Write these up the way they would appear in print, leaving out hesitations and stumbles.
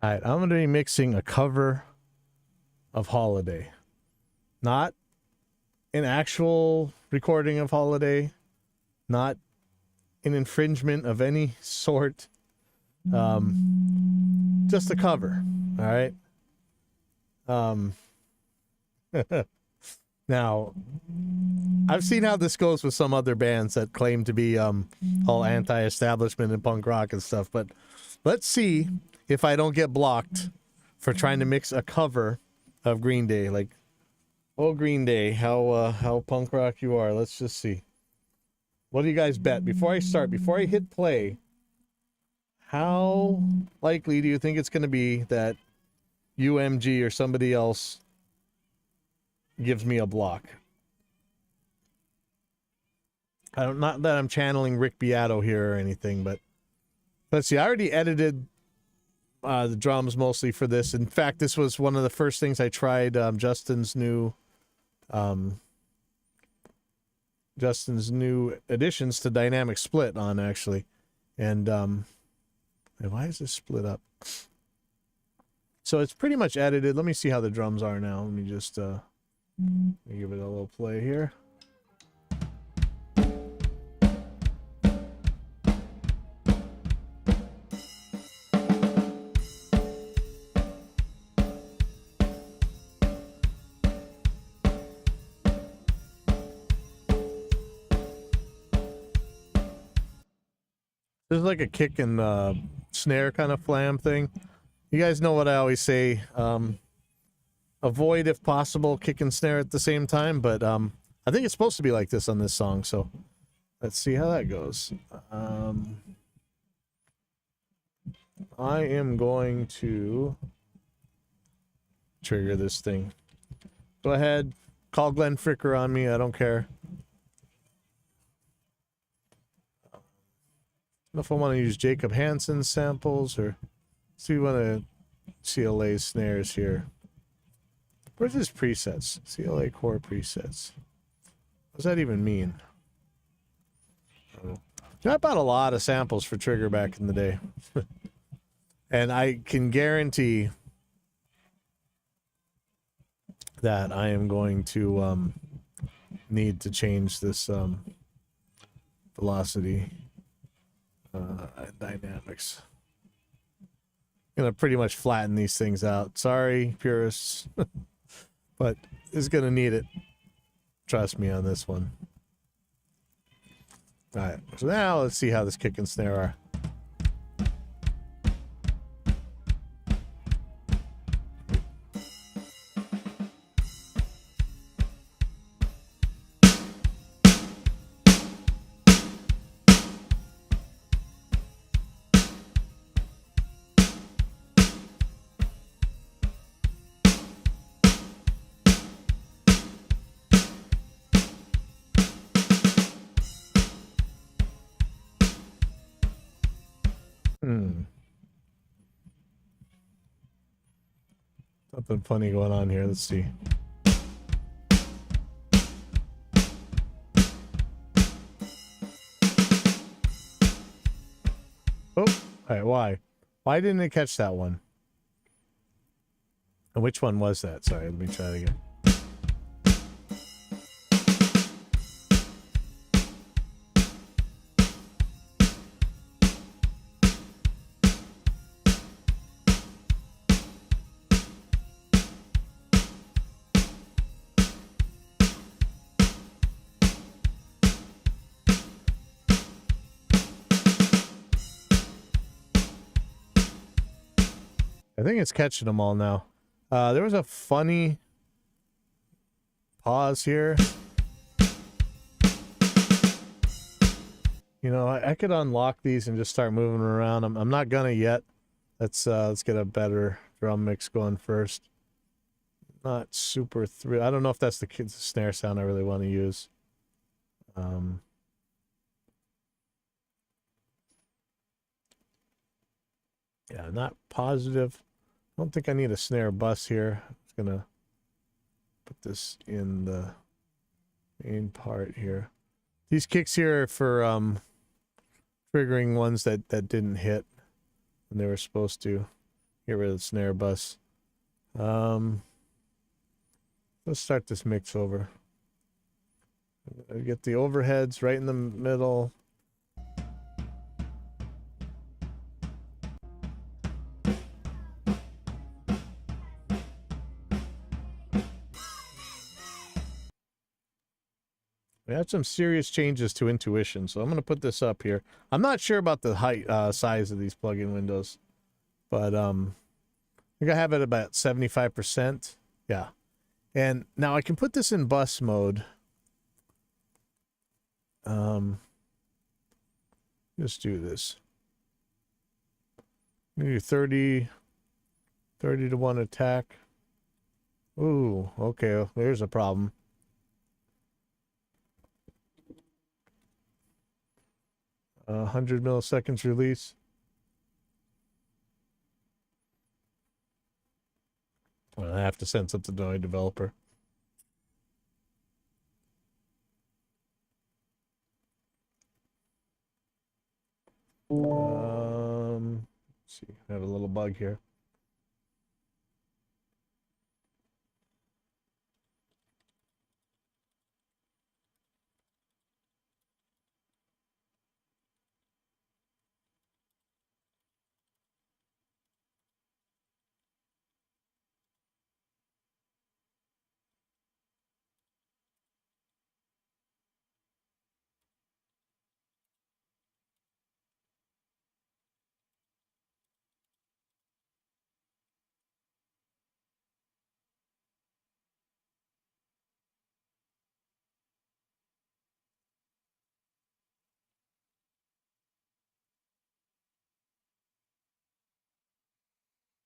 All right, I'm going to be mixing a cover of Holiday. Not an actual recording of Holiday, not an infringement of any sort. Just a cover, all right? Now, I've seen how this goes with some other bands that claim to be all anti-establishment and punk rock and stuff, but let's see if I don't get blocked for trying to mix a cover of Green Day. Like, oh, Green Day, how punk rock you are. Let's just see. What do you guys bet? Before I start, before I hit play, how likely do you think it's going to be that UMG or somebody else gives me a block? Not that I'm channeling Rick Beato here or anything, but let's see. I already edited the drums mostly for this. In fact, this was one of the first things I tried Justin's new additions to Dynamic Split on, actually. And why is this split up? So it's pretty much edited. Let me see how the drums are now. Let me just give it a little play here. There's like a kick and snare kind of flam thing. You guys know what I always say. Avoid, if possible, kick and snare at the same time. But I think it's supposed to be like this on this song. So let's see how that goes. I am going to trigger this thing. Go ahead. Call Glenn Fricker on me. I don't care. I don't know if I want to use Jacob Hansen samples or see one of CLA's snares here. Where's his presets? CLA core presets. What does that even mean? I bought a lot of samples for Trigger back in the day. And I can guarantee that I am going to need to change this velocity. Dynamics. Gonna pretty much flatten these things out. Sorry, purists, but it's gonna need it. Trust me on this one. All right, so now let's see how this kick and snare are. Something funny going on here. Let's see. Oh, all right. Why? Why didn't it catch that one? And which one was that? Sorry, let me try it again. I think it's catching them all now. There was a funny pause here. You know, I could unlock these and just start moving around. I'm not gonna yet. Let's get a better drum mix going first. Not super I don't know if that's the snare sound I really want to use. Yeah, not positive. I don't think I need a snare bus here. I'm just gonna put this in the main part here. These kicks here are for triggering ones that didn't hit when they were supposed to. Get rid of the snare bus. Let's start this mix over. Get the overheads right in the middle. We had some serious changes to intuition, so I'm going to put this up here. I'm not sure about the height, size of these plug-in windows, but I think I have it about 75%. Yeah. And now I can put this in bus mode. Just do this. Maybe 30 to 1 attack. Ooh, okay, there's a problem. 100 milliseconds release. Well, I have to send something to my developer. Let's see, I have a little bug here.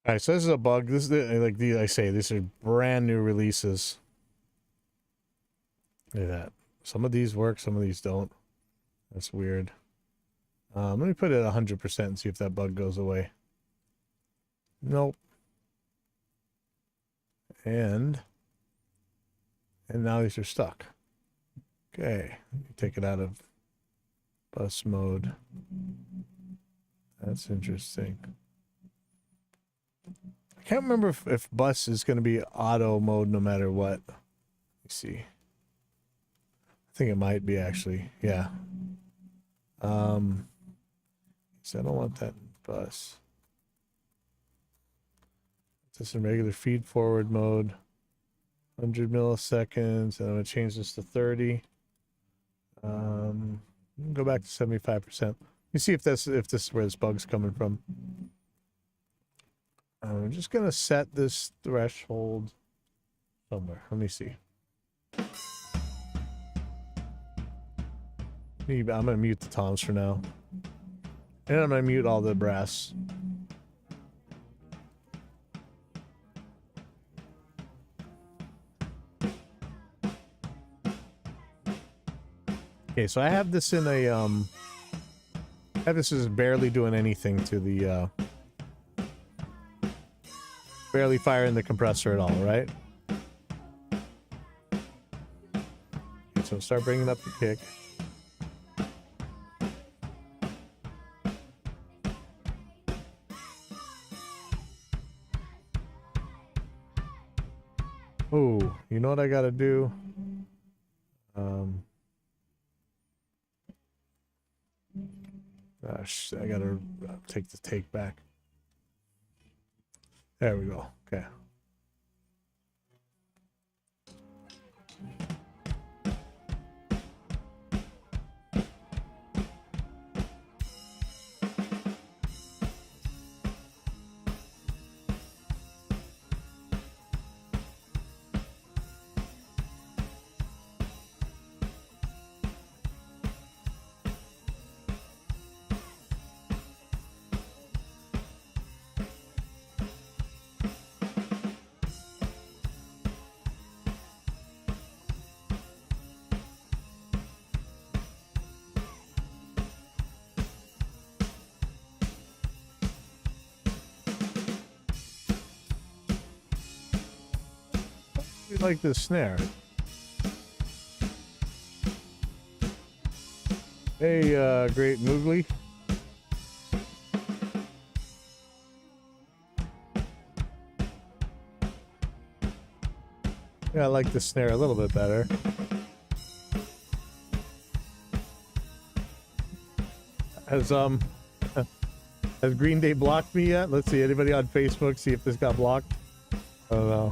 All right, so this is a bug. This is like I say, these are brand new releases. Look at that. Some of these work, some of these don't. That's weird. Let me put it at 100% and see if that bug goes away. Nope. And now these are stuck. Okay, take it out of bus mode. That's interesting. I can't remember if bus is going to be auto mode no matter what. Let's see. I think it might be actually. Yeah. So I don't want that bus. Just in regular feed forward mode. 100 milliseconds. And I'm going to change this to 30. Go back to 75%. Let me see if this is where this bug's coming from. I'm just gonna set this threshold somewhere. Let me see. I'm gonna mute the toms for now, and I'm gonna mute all the brass. Okay, so I have this in a this is barely doing anything to the barely firing the compressor at all, right? Okay, so start bringing up the kick. Oh, you know what I gotta do? Gosh, I gotta take the take back. There we go. Okay. Like this snare. Hey, Great Moogly. Yeah, I like the snare a little bit better. Has has Green Day blocked me yet? Let's see. Anybody on Facebook see if this got blocked? I don't know.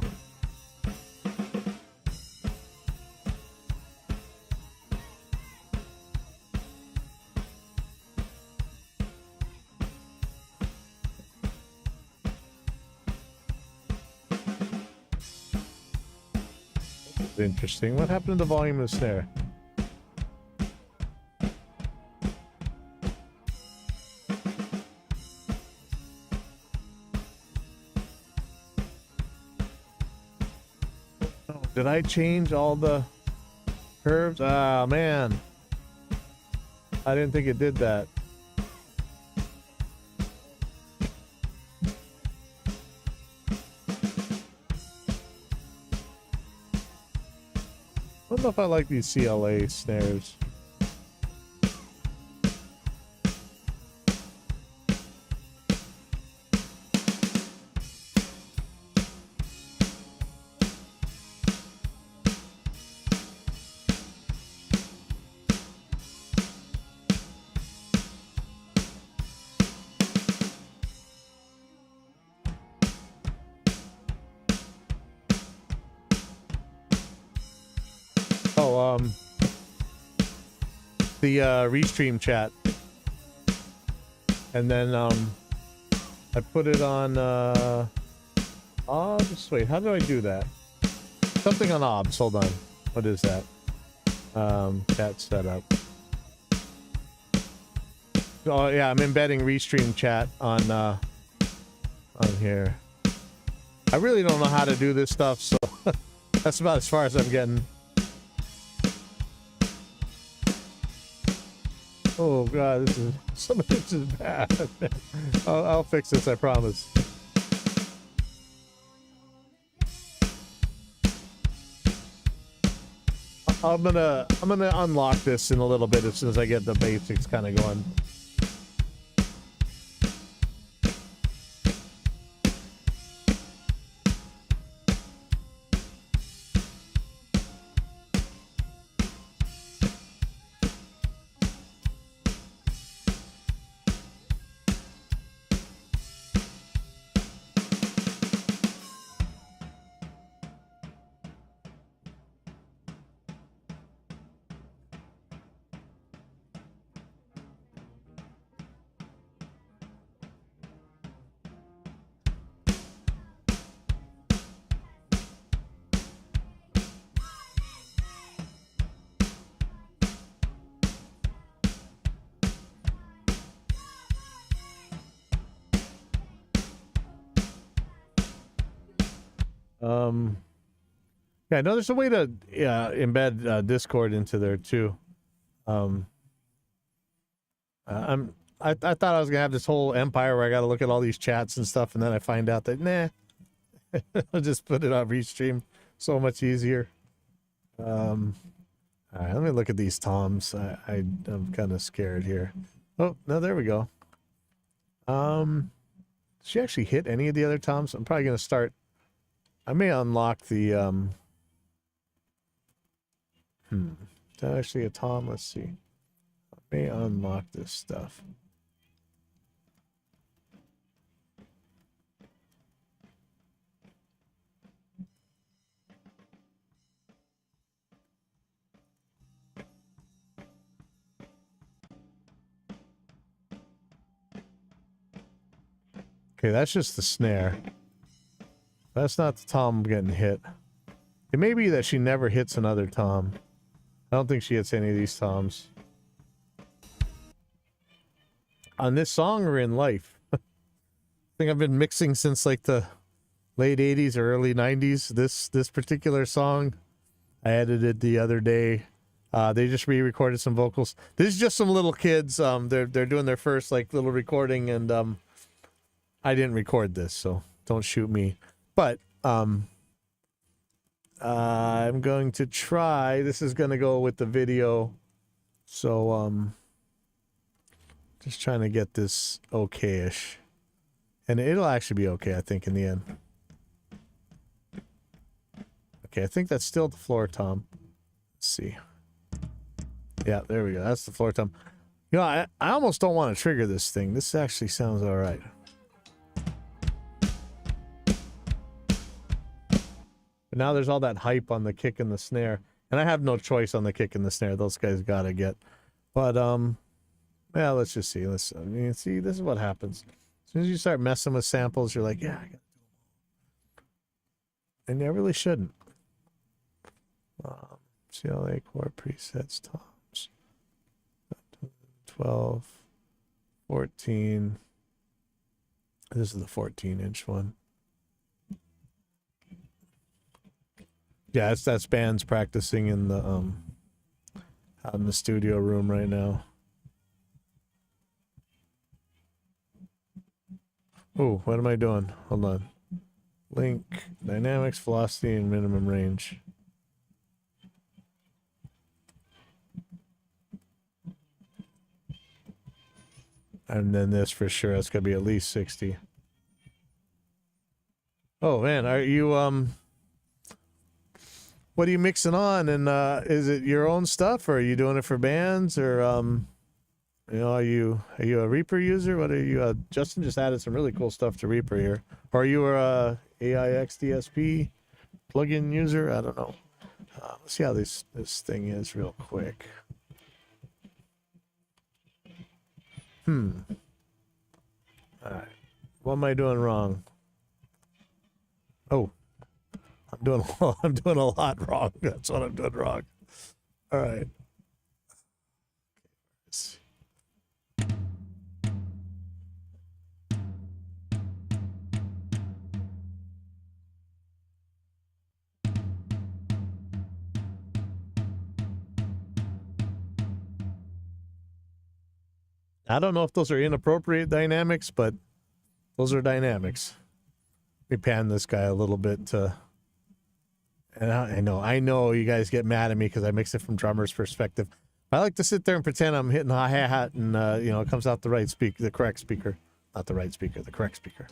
Interesting. What happened to the volume of the snare? Oh, did I change all the curves? Ah, man. I didn't think it did that. I don't know if I like these CLA snares. The restream chat, and then I put it on OBS. Wait, how do I do that? Something on OBS. Hold on. What is that? Chat setup. Oh yeah, I'm embedding restream chat on here. I really don't know how to do this stuff, so that's about as far as I'm getting. Oh god, some of this is bad. I'll fix this, I promise. I'm gonna unlock this in a little bit as soon as I get the basics kind of going. Yeah, I know there's a way to embed Discord into there too. I thought I was gonna have this whole empire where I got to look at all these chats and stuff, and then I find out that nah, I'll just put it on Restream. So much easier. All right, let me look at these toms. I'm kind of scared here. Oh no, there we go. Did she actually hit any of the other toms? I'm probably gonna start. I may unlock the is that actually a tom? Let's see. I may unlock this stuff. Okay, that's just the snare. That's not the tom getting hit. It may be that she never hits another tom. I don't think she hits any of these toms. On this song or in life? I think I've been mixing since like the late 80s or early 90s. This particular song, I edited the other day. They just re-recorded some vocals. This is just some little kids. They're doing their first like little recording, and I didn't record this, so don't shoot me. But I'm going to try. This is going to go with the video. So just trying to get this okay-ish. And it'll actually be okay, I think, in the end. Okay, I think that's still the floor tom. Let's see. Yeah, there we go. That's the floor tom. You know, I almost don't want to trigger this thing. This actually sounds all right. But now there's all that hype on the kick and the snare. And I have no choice on the kick and the snare. Those guys gotta get. But, yeah, let's just see. I mean, see, this is what happens. As soon as you start messing with samples, you're like, yeah, I gotta do them. And you really shouldn't. CLA core presets, toms. 12, 14. This is the 14-inch one. Yeah, that's bands practicing in the out in the studio room right now. Oh, what am I doing? Hold on. Link, dynamics, velocity, and minimum range. And then this for sure, that's gonna be at least 60. Oh man, are you what are you mixing on? And is it your own stuff, or are you doing it for bands, or you know, are you a Reaper user? What are you? Justin just added some really cool stuff to Reaper here. Or are you a AIX DSP plugin user? I don't know. Let's see how this thing is real quick. All right. What am I doing wrong? Oh, I'm doing a lot wrong. That's what I'm doing wrong. All right. I don't know if those are inappropriate dynamics, but those are dynamics. Let me pan this guy a little bit to, and I know you guys get mad at me because I mix it from drummer's perspective. I like to sit there and pretend I'm hitting a hi-hat and, you know, it comes out the correct speaker. Not the right speaker, the correct speaker.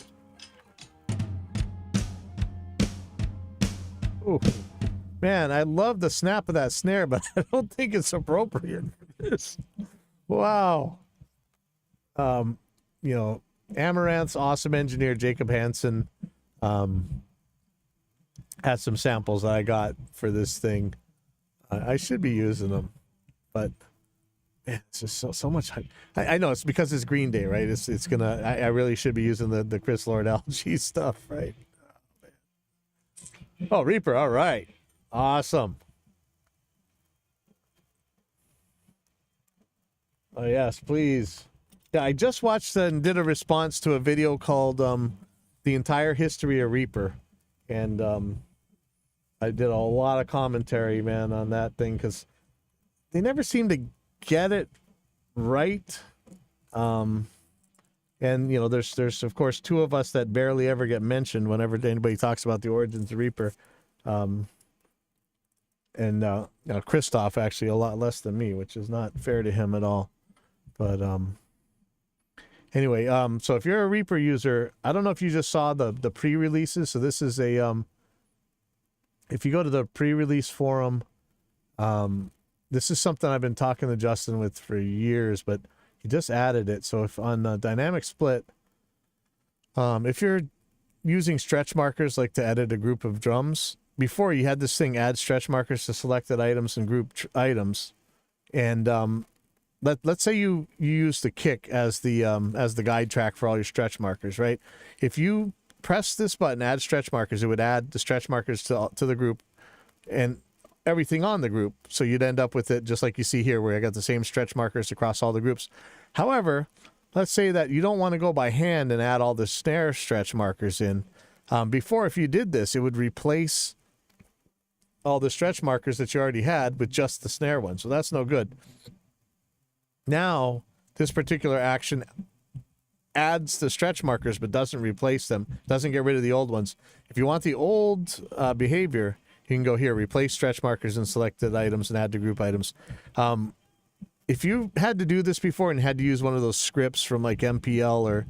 Ooh. Man, I love the snap of that snare, but I don't think it's appropriate for this. Wow. You know, Amaranth's awesome engineer, Jacob Hansen, has some samples that I got for this thing. I should be using them, but man, it's just so much. I know it's because it's Green Day, right? It's gonna. I really should be using the Chris Lord LG stuff, right? Oh, Reaper, all right, awesome. Oh yes, please. Yeah, I just watched and did a response to a video called The Entire History of Reaper. And I did a lot of commentary, man, on that thing because they never seem to get it right. And, you know, there's of course two of us that barely ever get mentioned whenever anybody talks about the origins of Reaper. And you know, Christoph actually a lot less than me, which is not fair to him at all. But anyway, so if you're a Reaper user, I don't know if you just saw the pre-releases. So this is a if you go to the pre-release forum, this is something I've been talking to Justin with for years, but he just added it. So if on Dynamic Split, if you're using stretch markers like to edit a group of drums, before you had this thing add stretch markers to selected items and group items, and let's say you use the kick as the guide track for all your stretch markers, right? If you press this button, add stretch markers, it would add the stretch markers to the group and everything on the group. So you'd end up with it just like you see here, where I got the same stretch markers across all the groups. However, let's say that you don't want to go by hand and add all the snare stretch markers in. Before, if you did this, it would replace all the stretch markers that you already had with just the snare one. So that's no good. Now, this particular action adds the stretch markers but doesn't replace them, doesn't get rid of the old ones. If you want the old behavior, you can go here, replace stretch markers and selected items and add to group items. If you had to do this before and had to use one of those scripts from like MPL or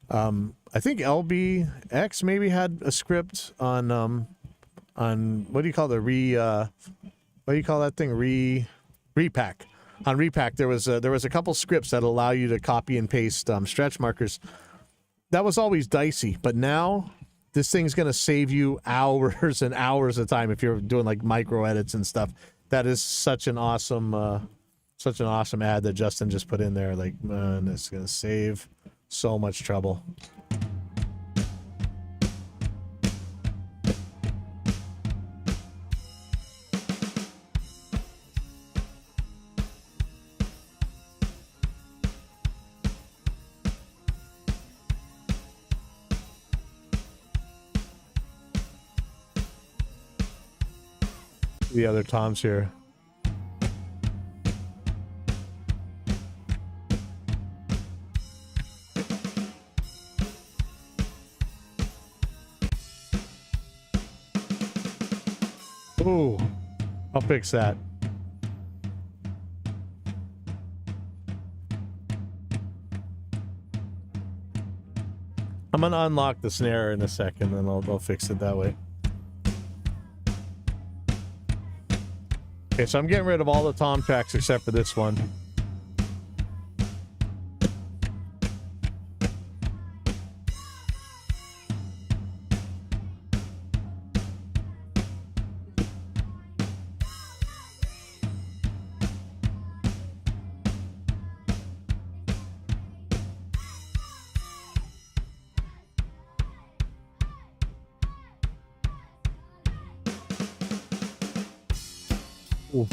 I think LBX maybe had a script on what do you call the what do you call that thing? Repack. On Repack, there was a couple scripts that allow you to copy and paste stretch markers. That was always dicey, but now this thing's gonna save you hours and hours of time if you're doing like micro edits and stuff. That is such an awesome ad that Justin just put in there. Like, man, it's gonna save so much trouble. The other toms here. Ooh, I'll fix that. I'm gonna unlock the snare in a second, and I'll fix it that way. Okay, so I'm getting rid of all the tom tracks except for this one. Ooh.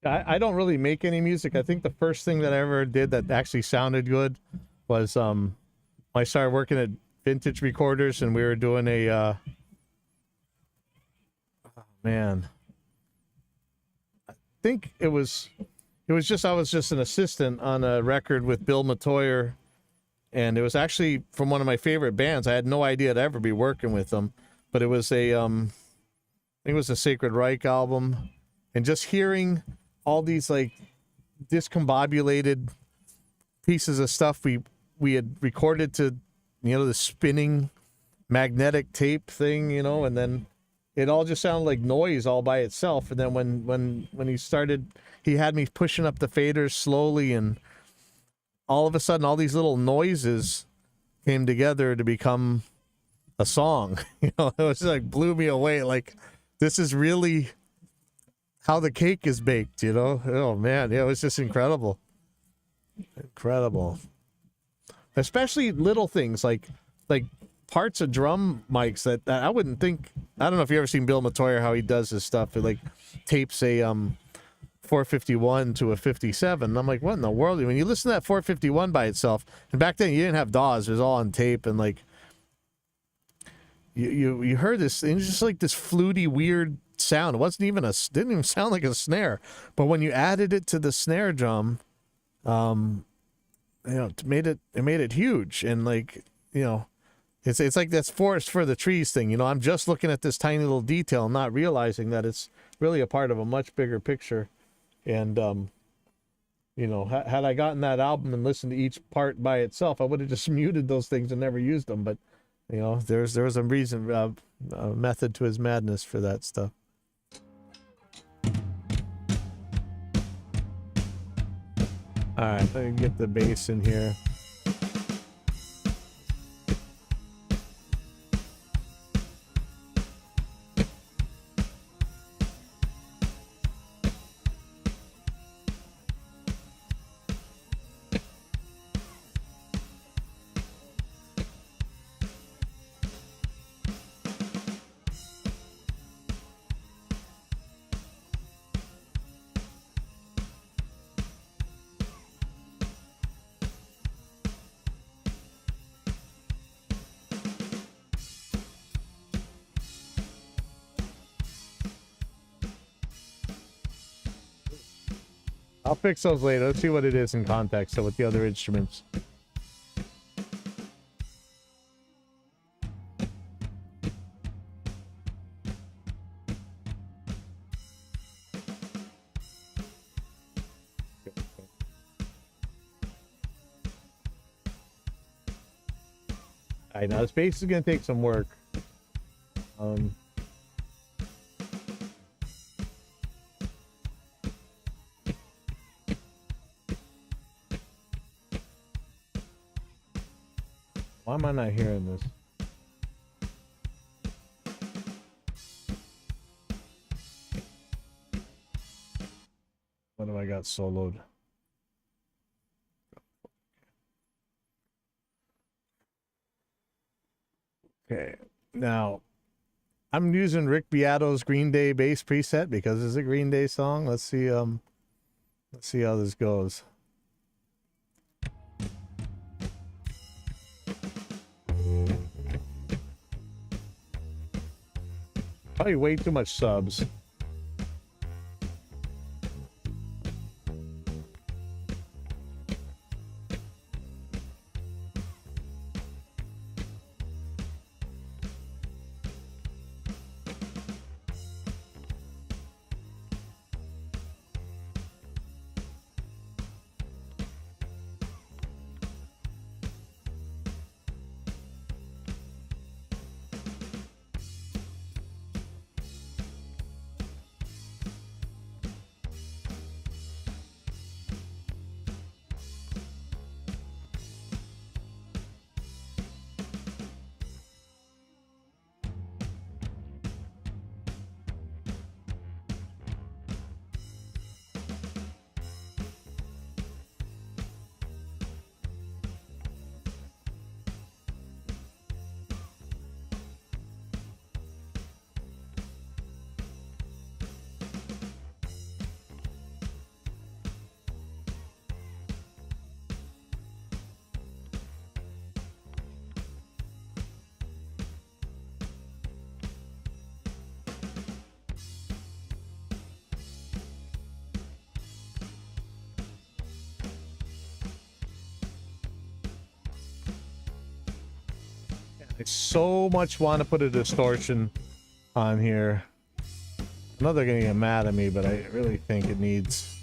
I don't really make any music. I think the first thing that I ever did that actually sounded good was I started working at Vintage Recorders, and we were doing a oh man, I think it was just I was just an assistant on a record with Bill Matoyer, and it was actually from one of my favorite bands. I had no idea I'd ever be working with them, but it was I think it was a Sacred Reich album, and just hearing all these like discombobulated pieces of stuff we had recorded to, you know, the spinning magnetic tape thing, you know, and then it all just sounded like noise all by itself. And then when he started, he had me pushing up the faders slowly, and all of a sudden all these little noises came together to become a song. You know, it was like blew me away. Like, this is really how the cake is baked, you know? Oh man, yeah, it was just incredible. Incredible. Especially little things like parts of drum mics that I wouldn't think. I don't know if you ever seen Bill Matoyer, how he does his stuff. It like tapes a 451 to a 57. And I'm like, what in the world? When you listen to that 451 by itself, and back then you didn't have DAWs, it was all on tape, and like you heard this, and it's just like this fluty, weird sound. It wasn't even didn't even sound like a snare. But when you added it to the snare drum, you know, it made it huge. And like, you know, it's like that's forest for the trees thing. You know, I'm just looking at this tiny little detail, not realizing that it's really a part of a much bigger picture. And you know, had I gotten that album and listened to each part by itself, I would have just muted those things and never used them. But you know, there was a reason, a method to his madness for that stuff. All right, let me get the bass in here. I'll fix those later. Let's see what it is in context, so with the other instruments. I know this bass is gonna take some work. Why am I not hearing this? What have I got soloed? Okay, now I'm using Rick Beato's Green Day bass preset because it's a Green Day song. Let's see how this goes. Probably way too much subs. I so much want to put a distortion on here. I know they're gonna get mad at me, but I really think it needs.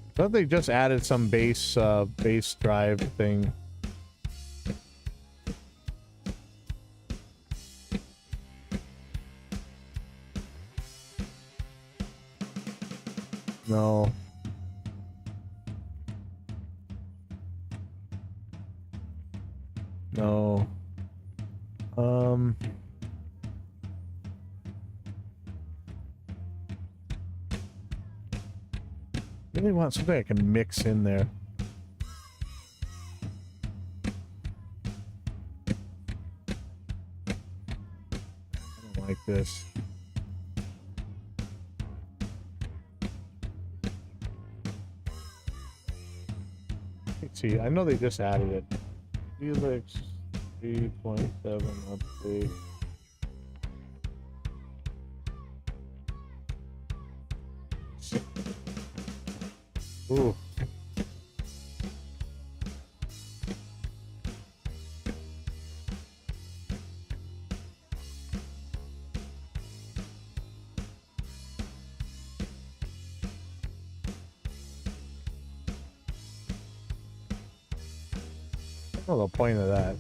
I thought they just added some bass drive thing. No. No. Really want something I can mix in there. I don't like this. Let's see, I know they just added it. Helix 3.7 update. Ooh. I don't know the point of that.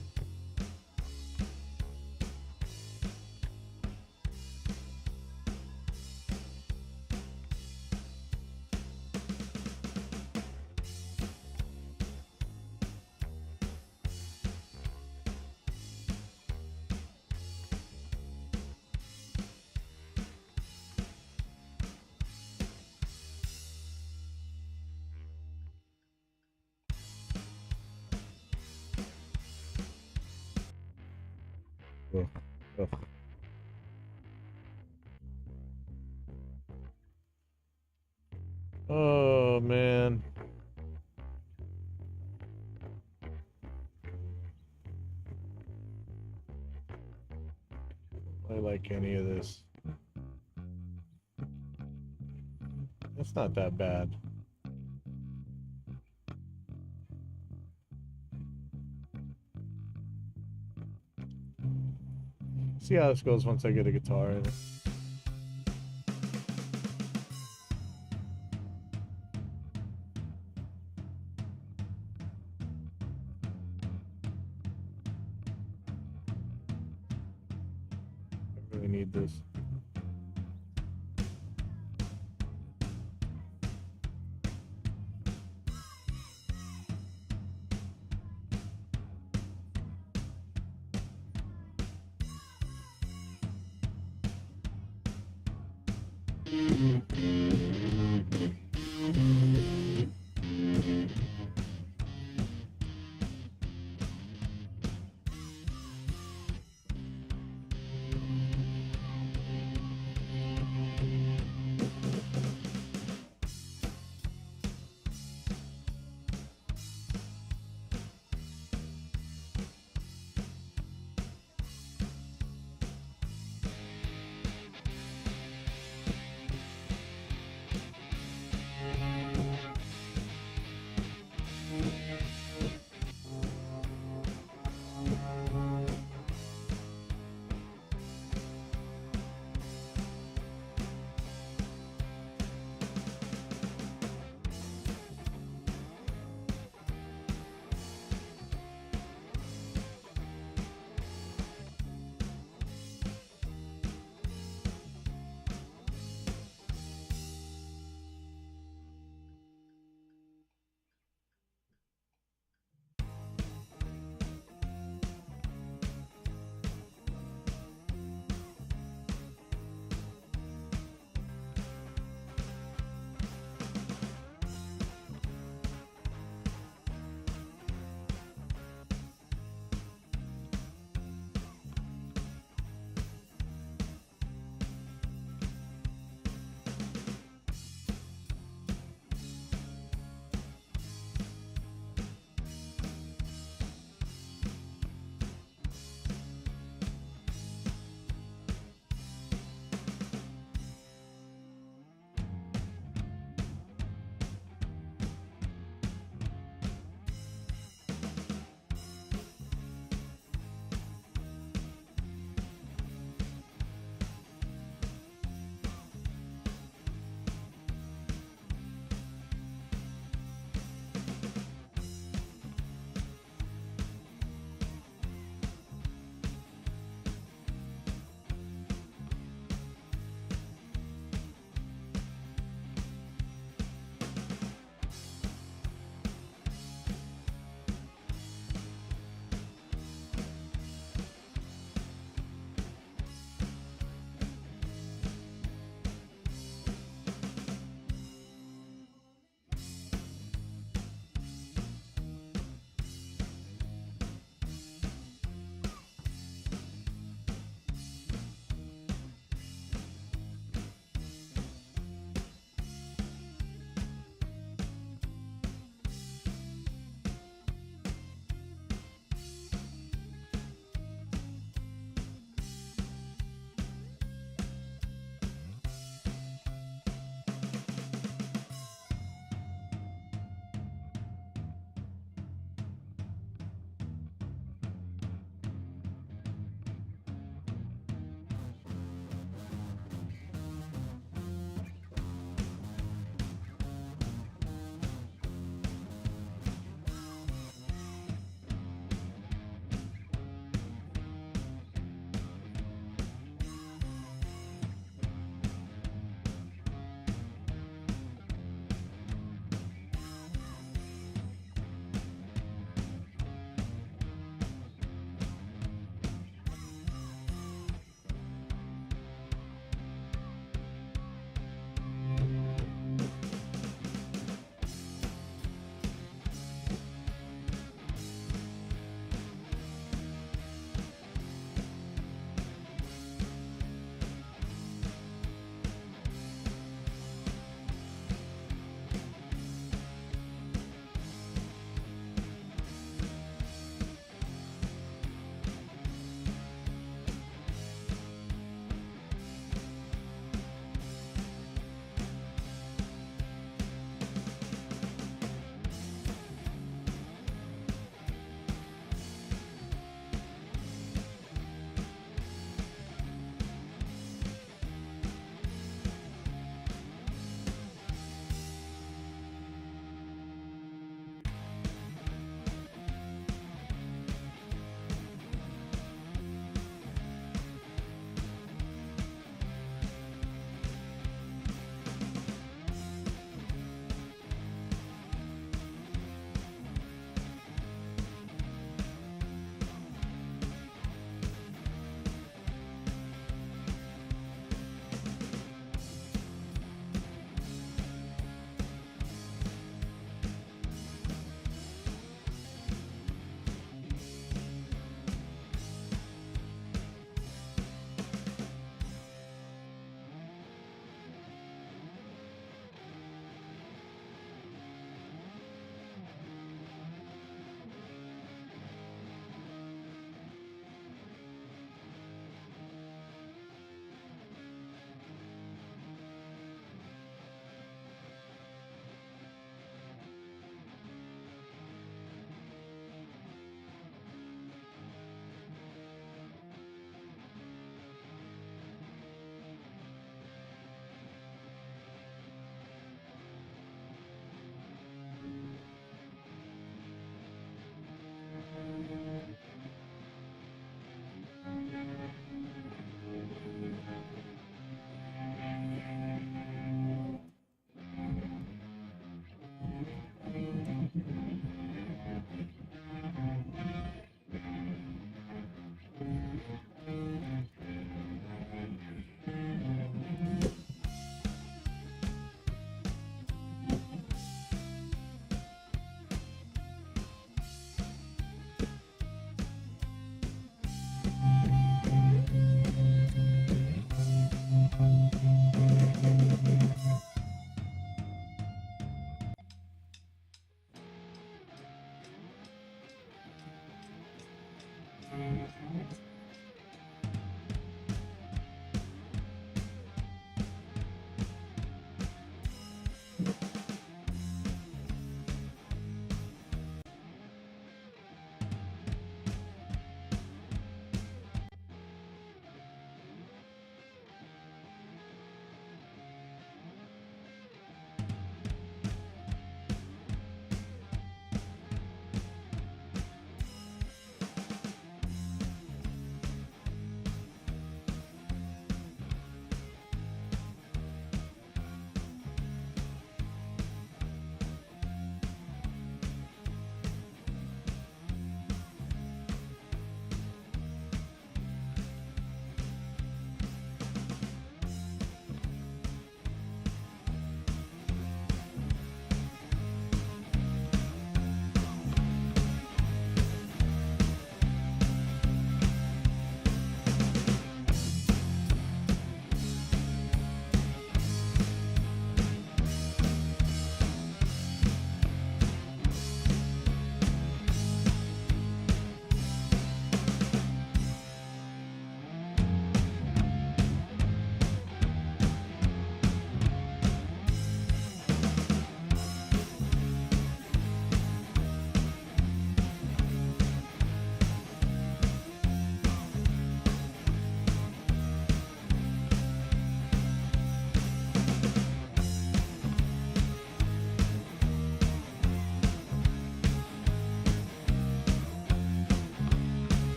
Ugh. Ugh. Oh man. I like any of this. It's not that bad. See how this goes once I get a guitar in it. Really need this.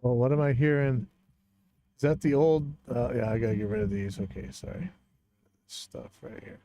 Oh, what am I hearing? Is that the old? Yeah, I gotta get rid of these. Okay, sorry. Stuff right here.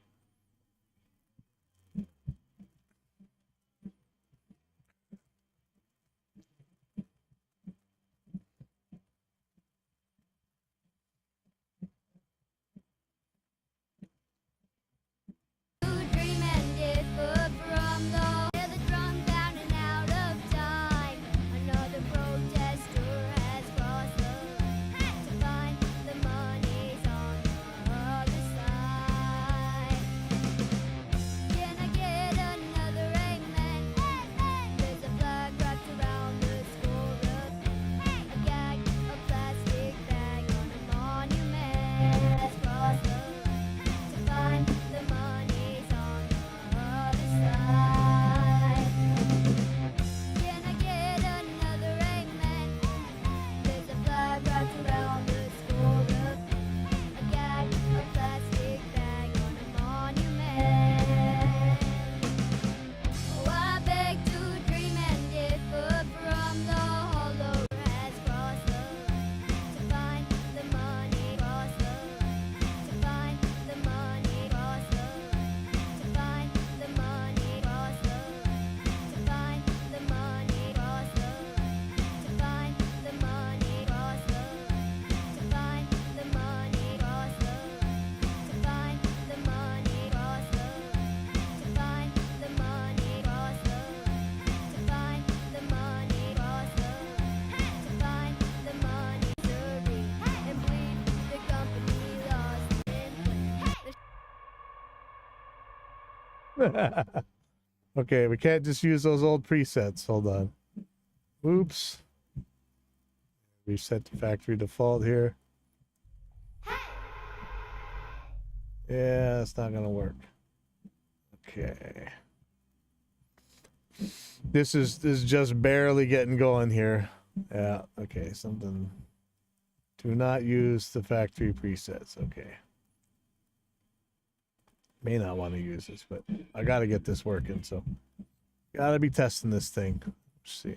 Okay, we can't just use those old presets. Hold on. Oops. Reset the factory default here. Yeah, that's not gonna work. Okay. This is just barely getting going here. Yeah, okay, something. Do not use the factory presets. Okay. May not want to use this, but I gotta get this working, so gotta be testing this thing. Let's see.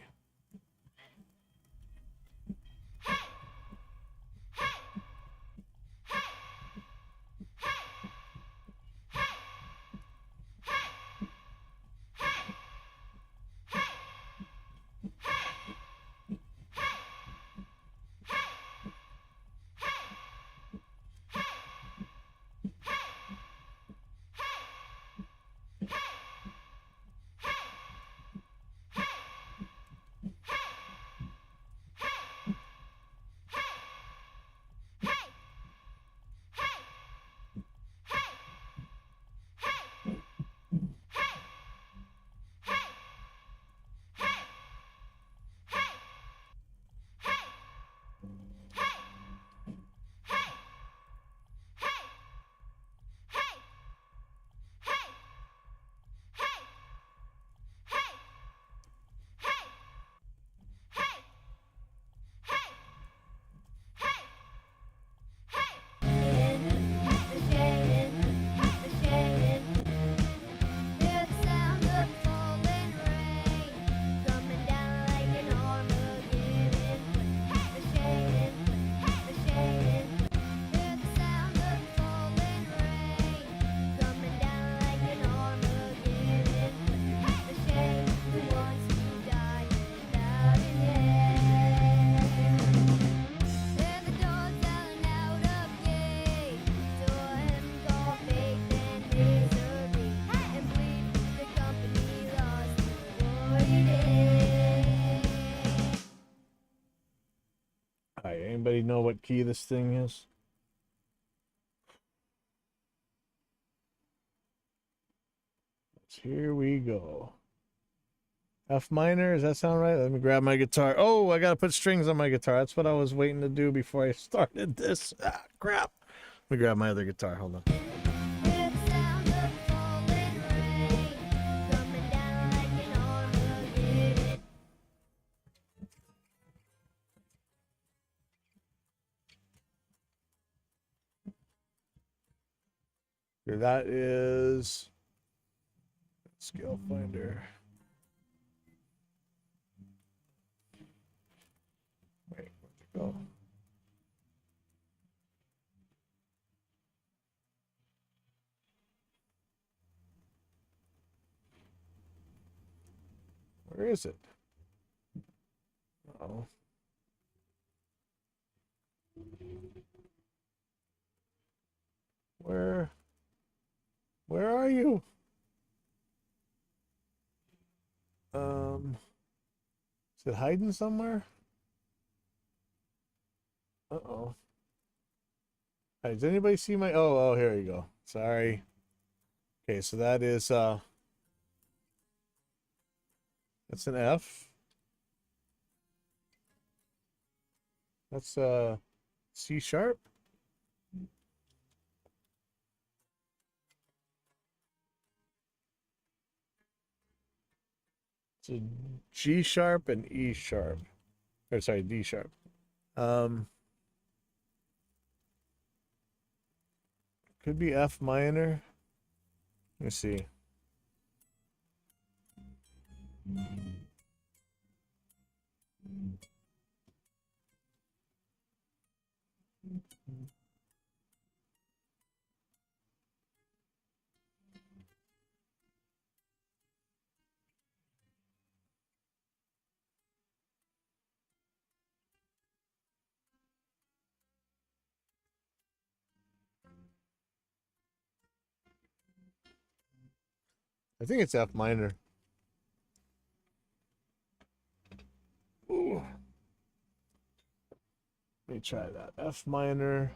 Alright, anybody know what key this thing is? Here we go. F minor, does that sound right? Let me grab my guitar. Oh, I gotta put strings on my guitar. That's what I was waiting to do before I started this. Ah, crap. Let me grab my other guitar. Hold on. That is Scale Finder. Wait, Go. Where is it? Oh. Where are you? Is it hiding somewhere? Uh-oh. Hey, does anybody see my oh, here you go. Sorry. Okay, so that is that's an F. That's C sharp. It's a G sharp and E sharp. Or sorry, D sharp. Could be F minor. Let me see. I think it's F minor. Ooh. Let me try that. F minor.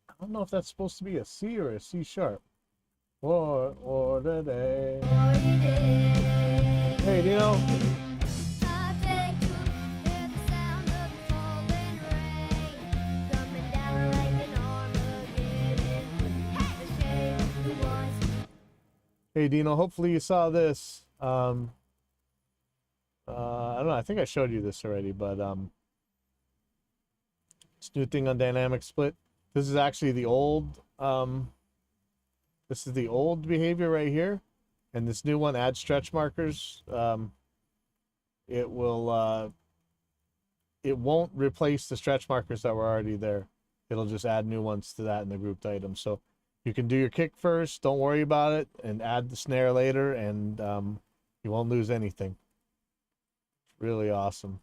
I don't know if that's supposed to be a C or a C sharp. Or today. Hey, Dino. Hey, Dino. Hopefully you saw this. I don't know. I think I showed you this already, but this new thing on dynamic split. This is actually the old This is the old behavior right here, and this new one, add stretch markers. It will it won't replace the stretch markers that were already there. It'll just add new ones to that in the grouped item. So you can do your kick first, don't worry about it, and add the snare later, and you won't lose anything. Really awesome.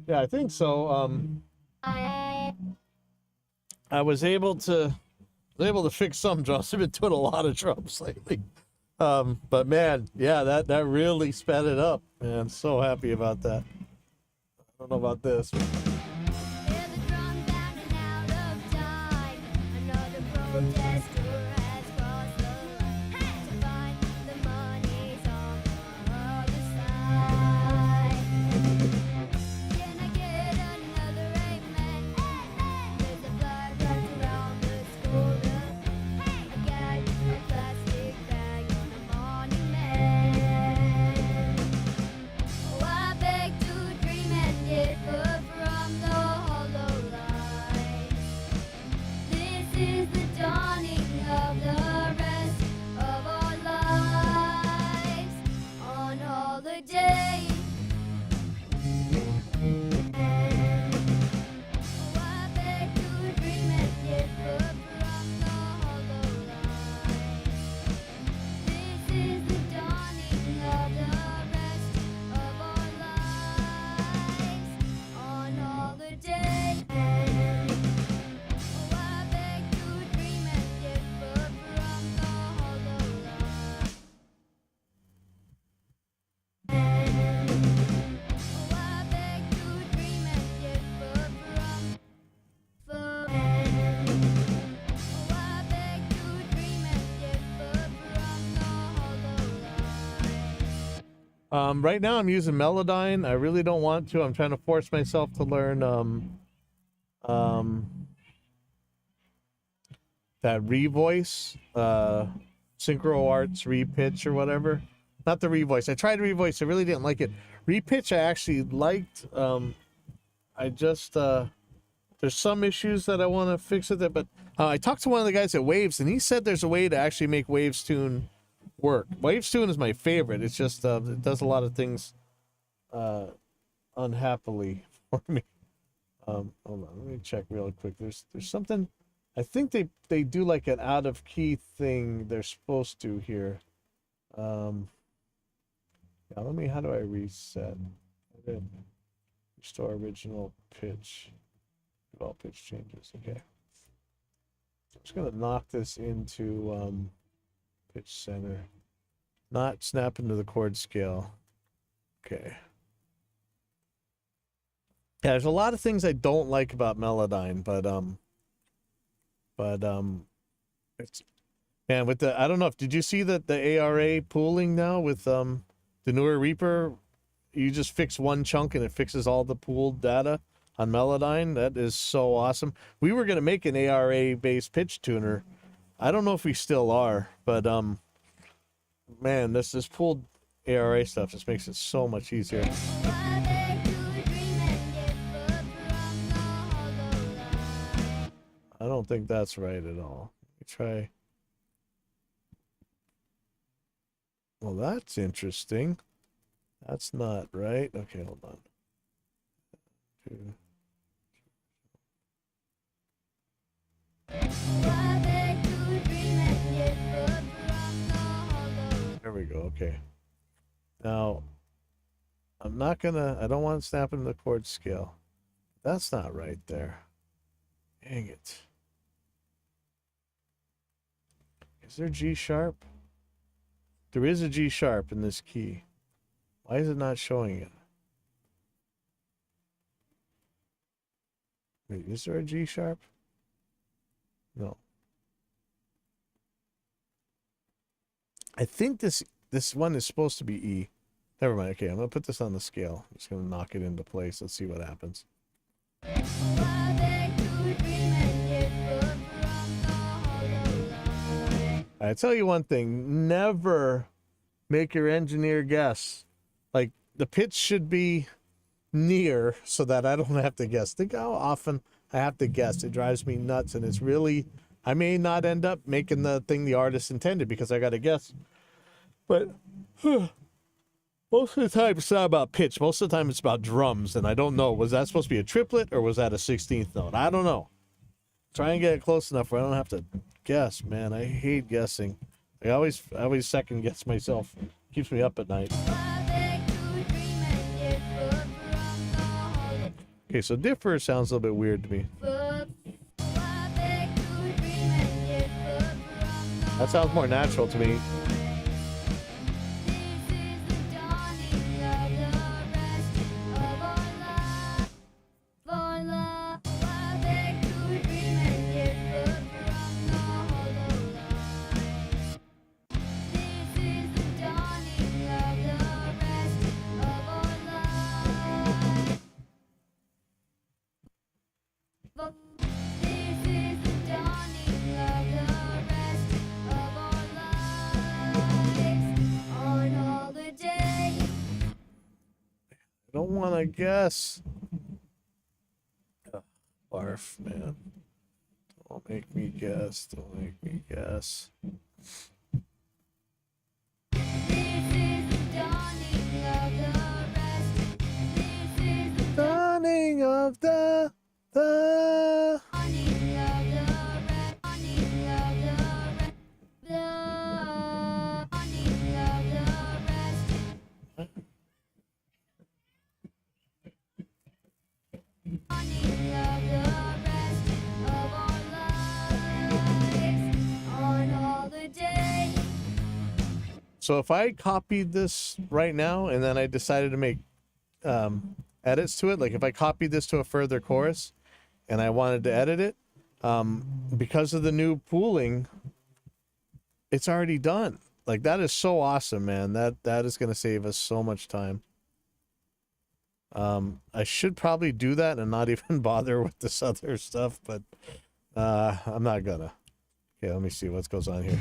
Yeah, I think so. I was able to fix some drums. I've been doing a lot of drums lately. But man, yeah, that really sped it up. Man, I'm so happy about that. I don't know about this. Right now I'm using Melodyne. I really don't want to. I'm trying to force myself to learn that revoice, Synchro Arts repitch or whatever. Not the revoice. I tried revoice. I really didn't like it. Repitch I actually liked. I just there's some issues that I want to fix with it, but I talked to one of the guys at Waves, and he said there's a way to actually make Waves Tune work. Waves Tune is my favorite. It's just it does a lot of things unhappily for me. Hold on, let me check real quick. There's something. I think they do like an out of key thing they're supposed to here. Yeah, let me. How do I reset? Restore original pitch. Do all pitch changes. Okay. I'm just gonna knock this into pitch center. Not snap into the chord scale. Okay. Yeah, there's a lot of things I don't like about Melodyne, but it's, and with the, I don't know if, did you see that the ARA pooling now with the newer Reaper? You just fix one chunk and it fixes all the pooled data on Melodyne. That is so awesome. We were gonna make an ARA based pitch tuner. I don't know if we still are, but man, this pooled ARA stuff just makes it so much easier. I don't think that's right at all. Let me try. Well, that's interesting. That's not right. Okay, hold on. There we go. Okay. Now I'm not gonna, I don't want to snap into the chord scale. That's not right there. Dang it. Is there G sharp? There is a G sharp in this key. Why is it not showing it? Wait, is there a G sharp? No. I think this one is supposed to be E. Never mind. Okay, I'm going to put this on the scale. I'm just going to knock it into place. Let's see what happens. I tell you one thing. Never make your engineer guess. Like, the pitch should be near so that I don't have to guess. Think how often I have to guess. It drives me nuts, and it's really... I may not end up making the thing the artist intended because I got to guess. But... most of the time, it's not about pitch. Most of the time, it's about drums, and I don't know. Was that supposed to be a triplet, or was that a 16th note? I don't know. Try and get it close enough where I don't have to guess, man. I hate guessing. I always second guess myself. Keeps me up at night. Okay, so differ sounds a little bit weird to me. That sounds more natural to me. I don't want to guess. Ugh, barf, man. Don't make me guess. Don't make me guess. Dawning of the So if I copied this right now and then I decided to make edits to it, like if I copied this to a further chorus and I wanted to edit it, because of the new pooling, it's already done. Like, that is so awesome, man. That is going to save us so much time. I should probably do that and not even bother with this other stuff, but I'm not gonna. Okay, let me see what goes on here.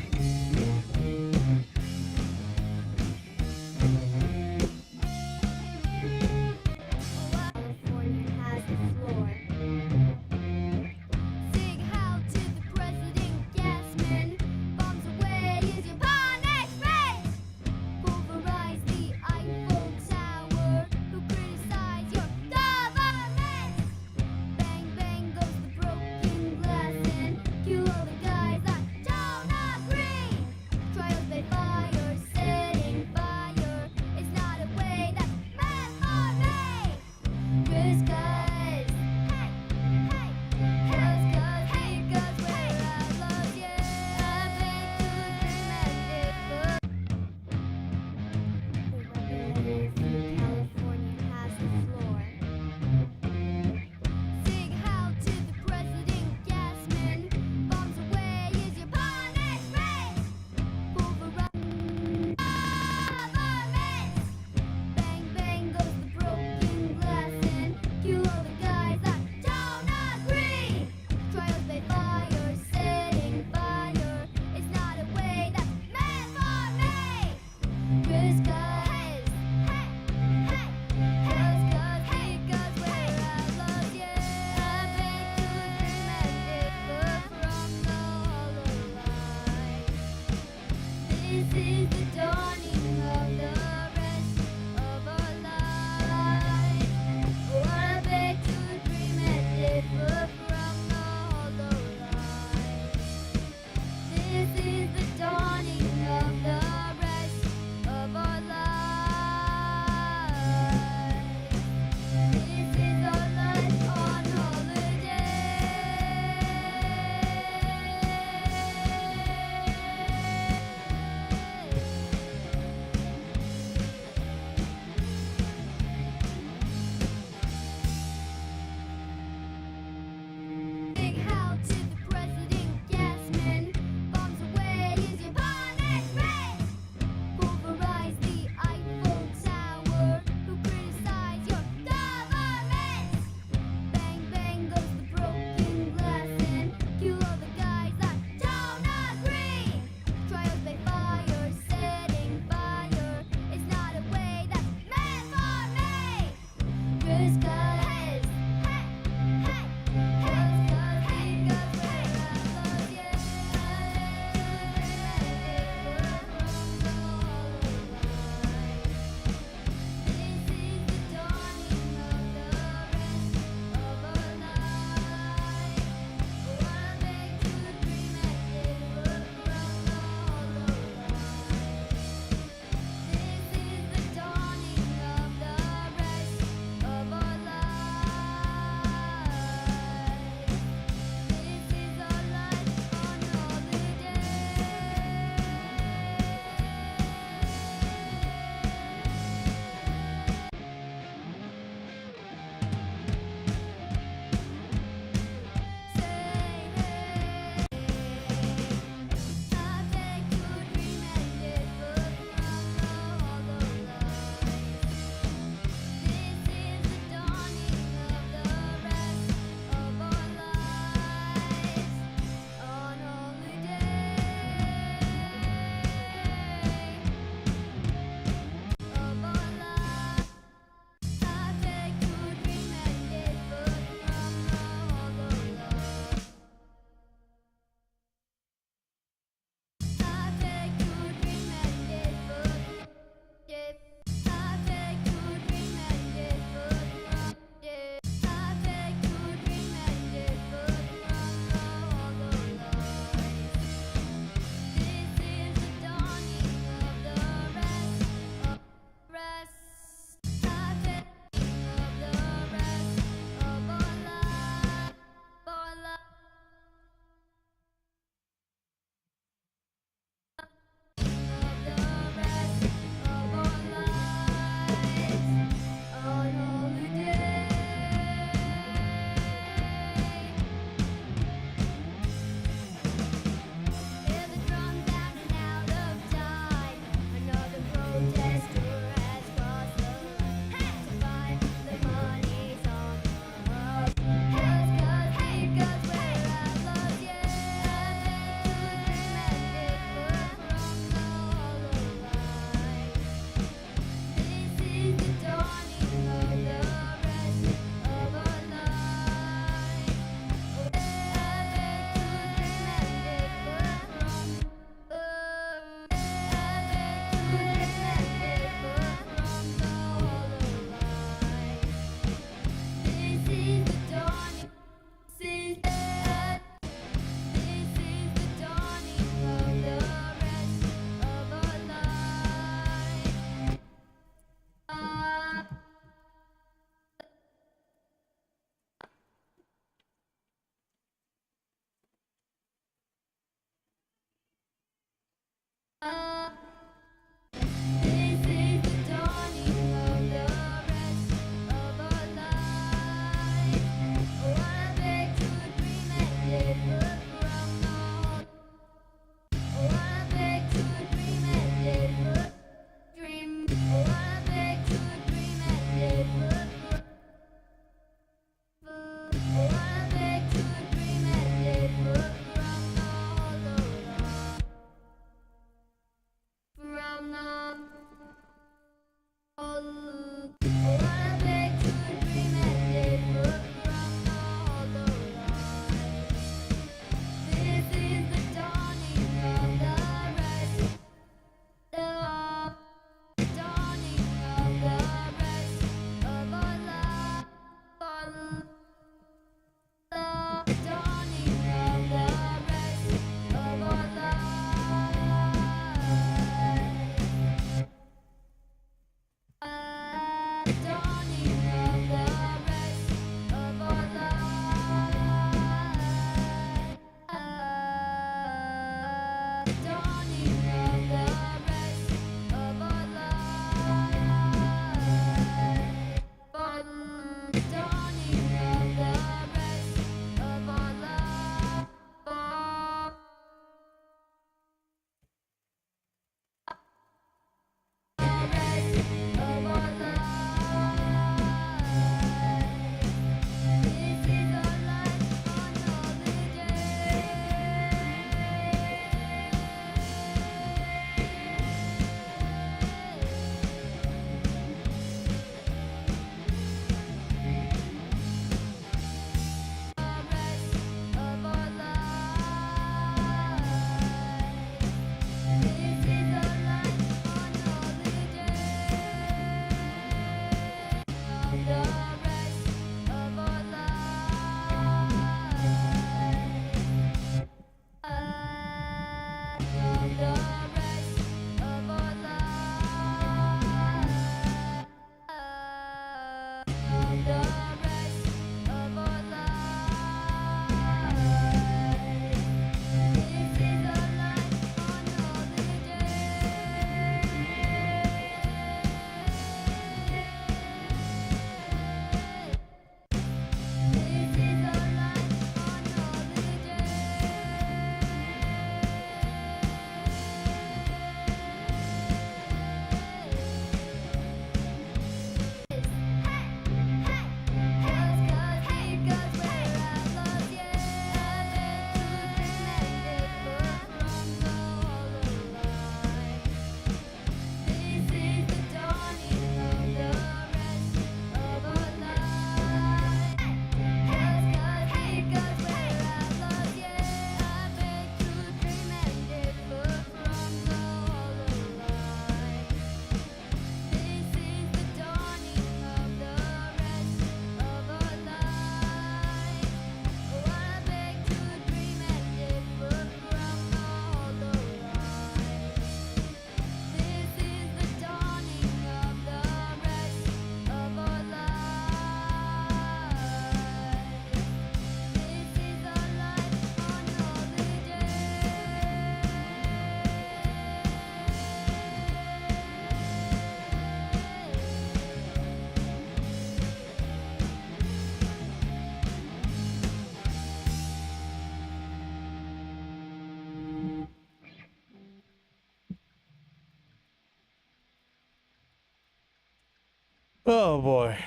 Oh boy.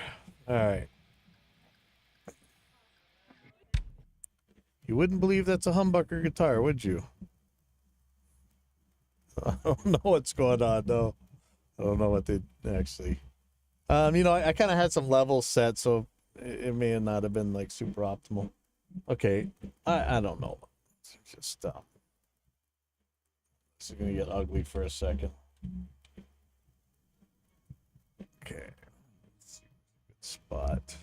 All right. You wouldn't believe that's a humbucker guitar, would you? I don't know what's going on, though. I don't know what they actually... you know, I kind of had some levels set, so it may not have been, like, super optimal. Okay, I don't know. Just stop. This is going to get ugly for a second. Okay. Good spot.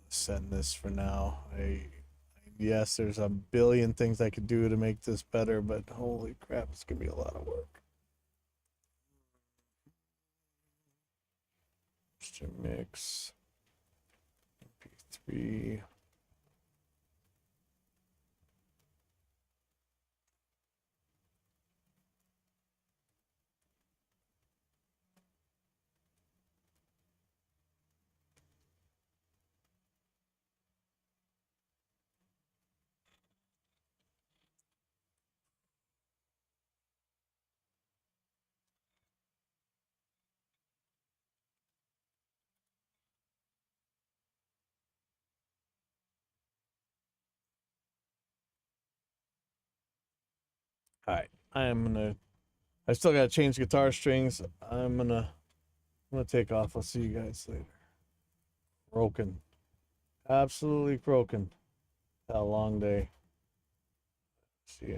Send this for now. Yes, there's a billion things I could do to make this better, but holy crap, it's gonna be a lot of work. Mix MP3. All right, I still gotta change guitar strings. I'm gonna take off. I'll see you guys later. Broken, absolutely broken. That long day. See ya.